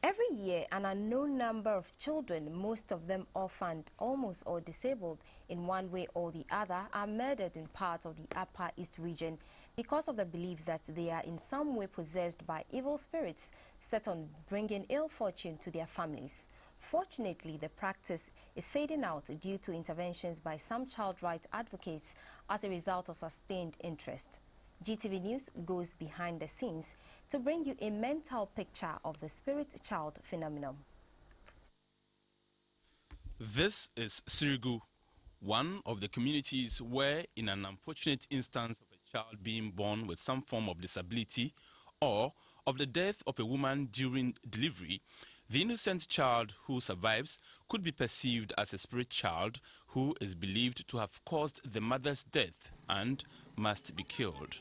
Every year, an unknown number of children, most of them orphaned, almost all disabled in one way or the other, are murdered in parts of the Upper East region because of the belief that they are in some way possessed by evil spirits set on bringing ill fortune to their families. Fortunately, the practice is fading out due to interventions by some child rights advocates as a result of sustained interest. GTV News goes behind the scenes to bring you a mental picture of the spirit child phenomenon. This is Sirigu, one of the communities where, in an unfortunate instance of a child being born with some form of disability or of the death of a woman during delivery, the innocent child who survives could be perceived as a spirit child who is believed to have caused the mother's death and must be killed.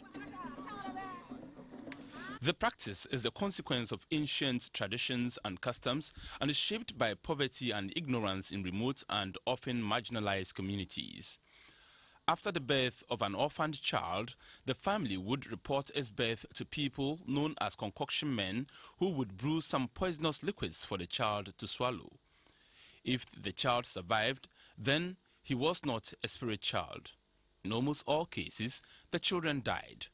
The practice is the consequence of ancient traditions and customs and is shaped by poverty and ignorance in remote and often marginalized communities. After the birth of an orphaned child, the family would report its birth to people known as concoction men who would brew some poisonous liquids for the child to swallow. If the child survived, then he was not a spirit child. In almost all cases, the children died.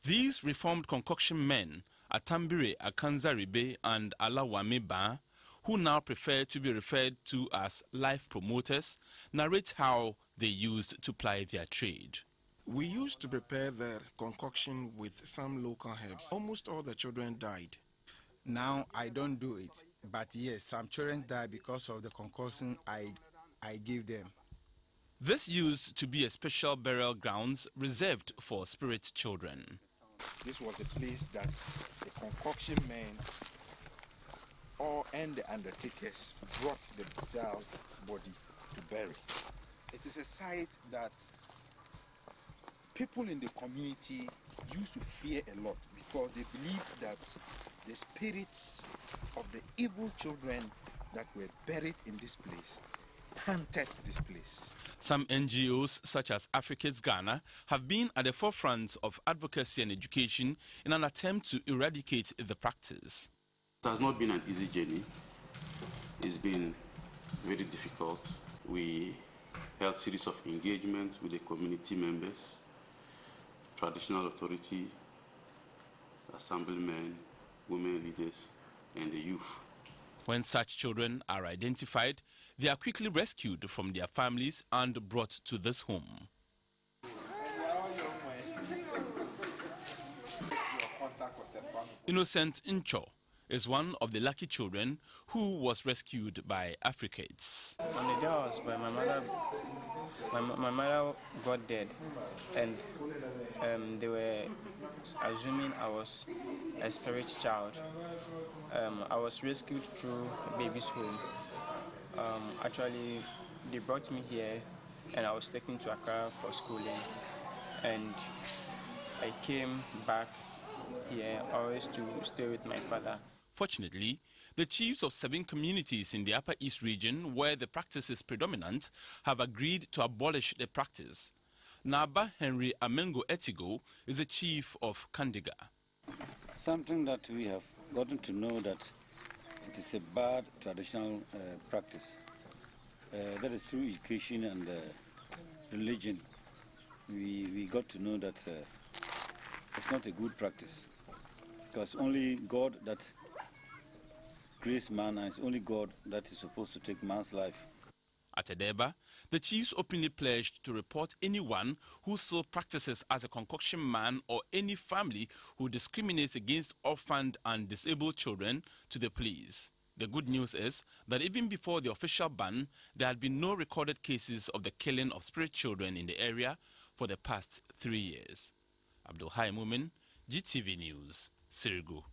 These reformed concoction men, Atambire Akanzaribe and Alawameba, who now prefer to be referred to as life promoters, narrate how they used to ply their trade. We used to prepare the concoction with some local herbs. Almost all the children died. Now I don't do it, but yes, some children die because of the concoction I give them. This used to be a special burial grounds reserved for spirit children. This was the place that the concoction men and the undertakers brought the child's body to bury. It is a site that people in the community used to fear a lot because they believed that the spirits of the evil children that were buried in this place haunted this place. Some NGOs, such as Africa's Ghana, have been at the forefront of advocacy and education in an attempt to eradicate the practice. It has not been an easy journey. It's been very difficult. We held a series of engagements with the community members, traditional authority, assemblymen, women leaders, and the youth. When such children are identified, they are quickly rescued from their families and brought to this home. Innocent Incho is one of the lucky children who was rescued by Africates. On the day I was born, my mother got dead, and they were assuming I was a spirit child. I was rescued through baby's home. Actually, they brought me here, and I was taken to Accra for schooling, and I came back here always to stay with my father. Fortunately, the chiefs of 7 communities in the Upper East region, where the practice is predominant, have agreed to abolish the practice. Naba Henry Amengo Etigo is the chief of Kandiga. Something that we have gotten to know that it is a bad traditional practice. That is through education and religion. We got to know that it's not a good practice. Because only God that creates man, and it's only God that is supposed to take man's life. At Edeba, the chiefs openly pledged to report anyone who still practices as a concoction man or any family who discriminates against orphaned and disabled children to the police. The good news is that even before the official ban, there had been no recorded cases of the killing of spirit children in the area for the past 3 years. Abdul Hai Mumin, GTV News, Sirigu.